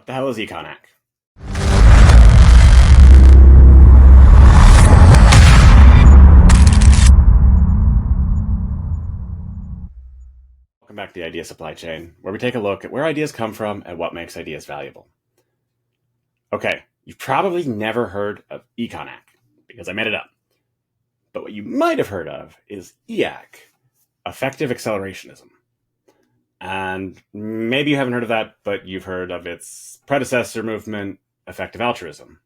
What the hell is Econac? Welcome back to the Idea Supply Chain, where we take a look at where ideas come from and what makes ideas valuable. Okay, you've probably never heard of Econac, because I made it up. But what you might have heard of is EAC, effective accelerationism. And maybe you haven't heard of that, but you've heard of its predecessor movement, effective altruism.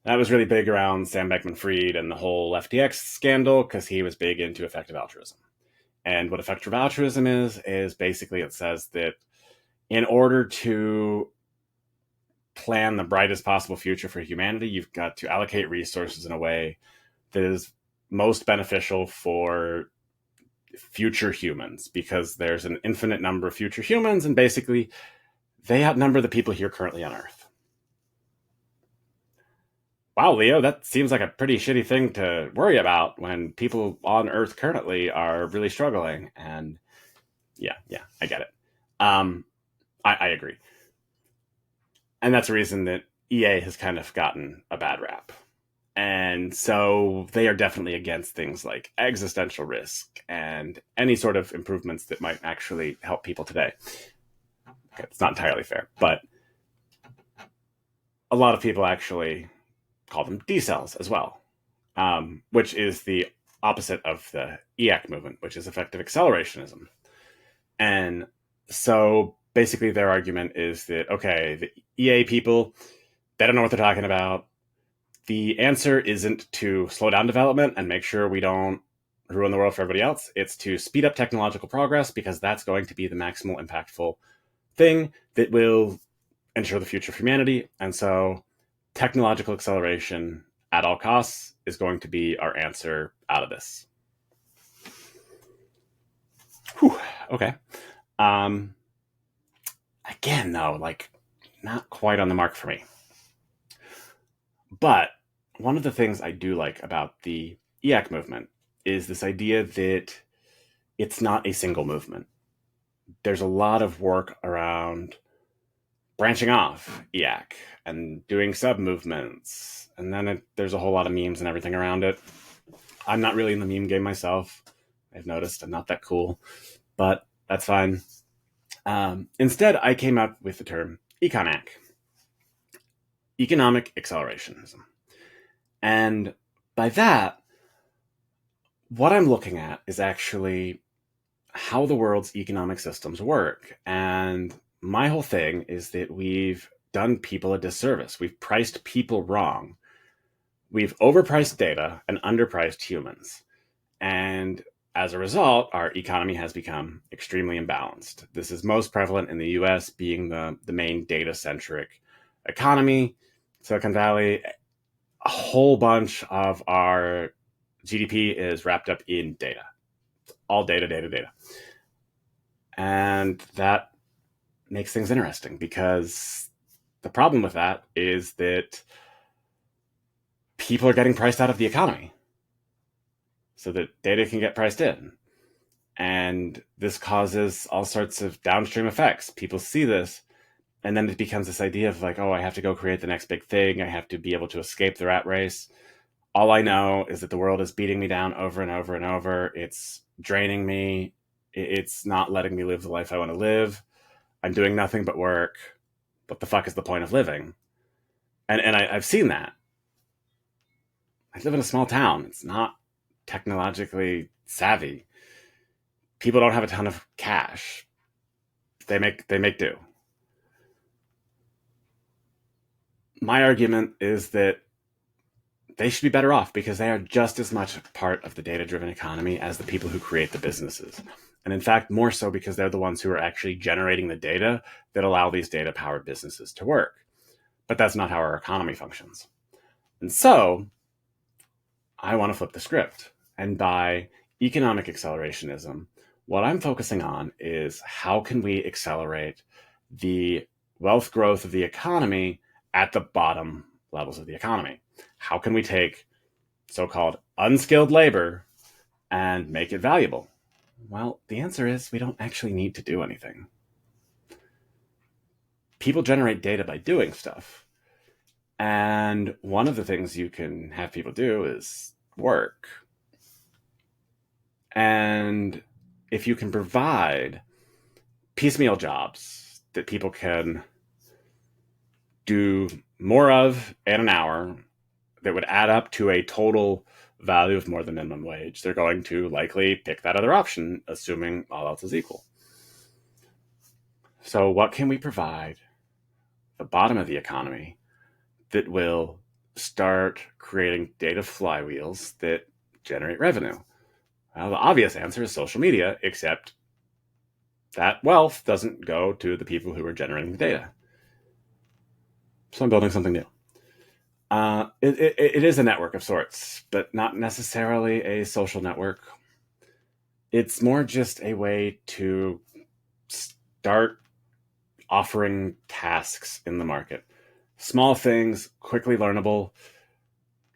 That was really big around Sam Bankman-Fried and the whole FTX scandal, because he was big into effective altruism. And what effective altruism is basically it says that in order to plan the brightest possible future for humanity, you've got to allocate resources in a way that is most beneficial for future humans, because there's an infinite number of future humans, and basically they outnumber the people here currently on Earth. Wow, Leo, that seems like a pretty shitty thing to worry about when people on Earth currently are really struggling. And yeah, I get it. I agree. And that's a reason that EA has kind of gotten a bad rap. And so they are definitely against things like existential risk and any sort of improvements that might actually help people today. Okay, it's not entirely fair, but a lot of people actually call them D-cells as well, which is the opposite of the EAC movement, which is effective accelerationism. And so basically their argument is that, okay, the EA people, they don't know what they're talking about. The answer isn't to slow down development and make sure we don't ruin the world for everybody else. It's to speed up technological progress, because that's going to be the maximal impactful thing that will ensure the future of humanity. And so technological acceleration at all costs is going to be our answer out of this. Whew, okay. Again, though, not quite on the mark for me. But one of the things I do like about the EAC movement is this idea that it's not a single movement. There's a lot of work around branching off EAC and doing sub-movements. And then there's a whole lot of memes and everything around it. I'm not really in the meme game myself. I've noticed I'm not that cool, but that's fine. Instead, I came up with the term Econac, Economic Accelerationism. And by that, what I'm looking at is actually how the world's economic systems work. And my whole thing is that we've done people a disservice. We've priced people wrong. We've overpriced data and underpriced humans. And as a result, our economy has become extremely imbalanced. This is most prevalent in the US, being the main data-centric economy. Silicon Valley, a whole bunch of our GDP is wrapped up in data. All data. And that makes things interesting, because the problem with that is that people are getting priced out of the economy so that data can get priced in. And this causes all sorts of downstream effects. People see this, and then it becomes this idea of like, oh, I have to go create the next big thing. I have to be able to escape the rat race. All I know is that the world is beating me down over and over and over. It's draining me. It's not letting me live the life I want to live. I'm doing nothing but work. What the fuck is the point of living? And I've seen that. I live in a small town. It's not technologically savvy. People don't have a ton of cash. They make do. My argument is that they should be better off, because they are just as much part of the data-driven economy as the people who create the businesses. And in fact, more so, because they're the ones who are actually generating the data that allow these data-powered businesses to work. But that's not how our economy functions. And so I want to flip the script. And by economic accelerationism, what I'm focusing on is how can we accelerate the wealth growth of the economy at the bottom levels of the economy? How can we take so-called unskilled labor and make it valuable? Well, the answer is we don't actually need to do anything. people generate data by doing stuff. And one of the things you can have people do is work. And if you can provide piecemeal jobs that people can do more of in an hour that would add up to a total value of more than minimum wage, they're going to likely pick that other option, assuming all else is equal. So what can we provide the bottom of the economy that will start creating data flywheels that generate revenue? Well, the obvious answer is social media, except that wealth doesn't go to the people who are generating the data. So I'm building something new. It is a network of sorts, but not necessarily a social network. It's more just a way to start offering tasks in the market. Small things, quickly learnable.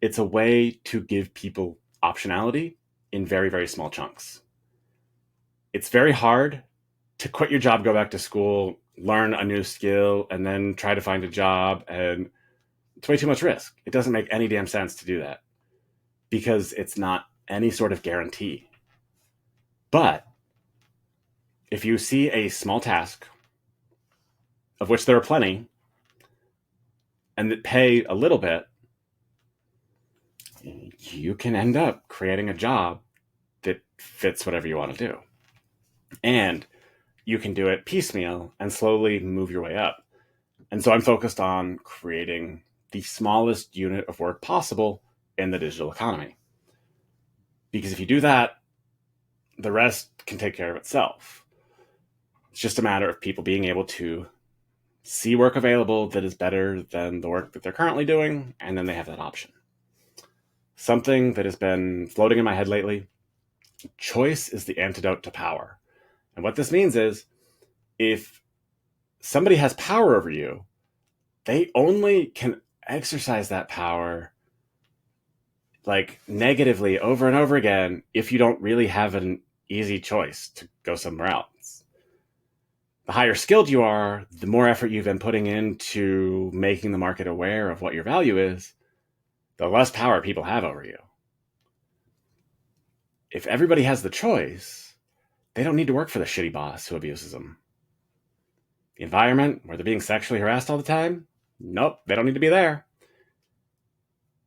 It's a way to give people optionality in very, very small chunks. It's very hard to quit your job, go back to school, learn a new skill, and then try to find a job. And it's way too much risk. It doesn't make any damn sense to do that because it's not any sort of guarantee. But if you see a small task, of which there are plenty, and that pay a little bit, you can end up creating a job that fits whatever you want to do. And you can do it piecemeal and slowly move your way up. And so I'm focused on creating the smallest unit of work possible in the digital economy. Because if you do that, the rest can take care of itself. It's just a matter of people being able to see work available that is better than the work that they're currently doing, and then they have that option. Something that has been floating in my head lately: choice is the antidote to power. And what this means is, if somebody has power over you, they only can exercise that power like negatively over and over again if you don't really have an easy choice to go somewhere else. The higher skilled you are, the more effort you've been putting into making the market aware of what your value is, the less power people have over you. If everybody has the choice, they don't need to work for the shitty boss who abuses them. The environment where they're being sexually harassed all the time, nope, they don't need to be there.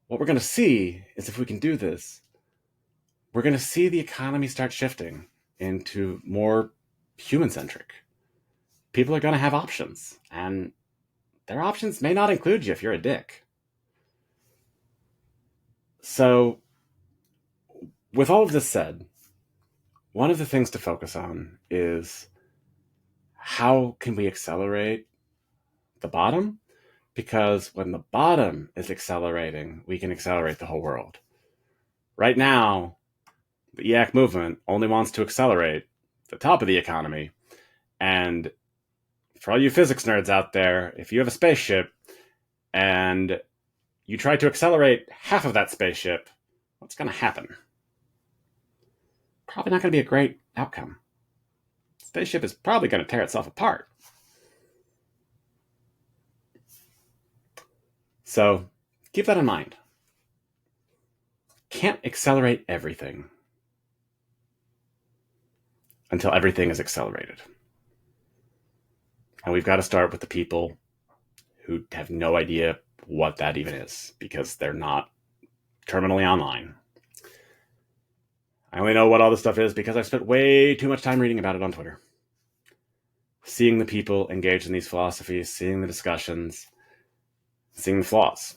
What we're going to see is, if we can do this, we're going to see the economy start shifting into more human-centric. People are going to have options, and their options may not include you if you're a dick. So, with all of this said, one of the things to focus on is, how can we accelerate the bottom? Because when the bottom is accelerating, we can accelerate the whole world. Right now, the EAC movement only wants to accelerate the top of the economy. And for all you physics nerds out there, if you have a spaceship and you try to accelerate half of that spaceship, what's going to happen? Probably not going to be a great outcome. The spaceship is probably going to tear itself apart. So keep that in mind. Can't accelerate everything until everything is accelerated. And we've got to start with the people who have no idea what that even is, because they're not terminally online. I only know what all this stuff is because I've spent way too much time reading about it on Twitter. Seeing the people engaged in these philosophies, seeing the discussions, seeing the flaws.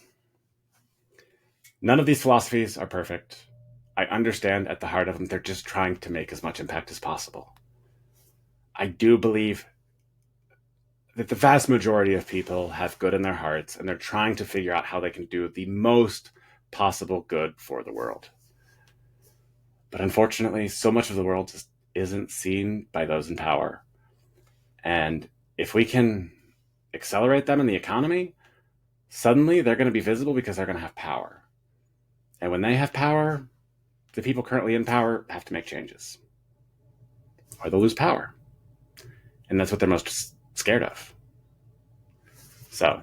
None of these philosophies are perfect. I understand at the heart of them, they're just trying to make as much impact as possible. I do believe that the vast majority of people have good in their hearts, and they're trying to figure out how they can do the most possible good for the world. But unfortunately, so much of the world just isn't seen by those in power. And if we can accelerate them in the economy, suddenly they're going to be visible because they're going to have power. And when they have power, the people currently in power have to make changes, or they'll lose power. And that's what they're most scared of. So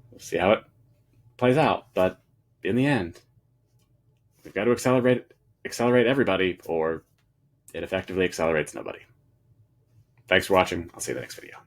we'll see how it plays out. But in the end, we've got to accelerate everybody, or it effectively accelerates nobody. Thanks for watching. I'll see you in the next video.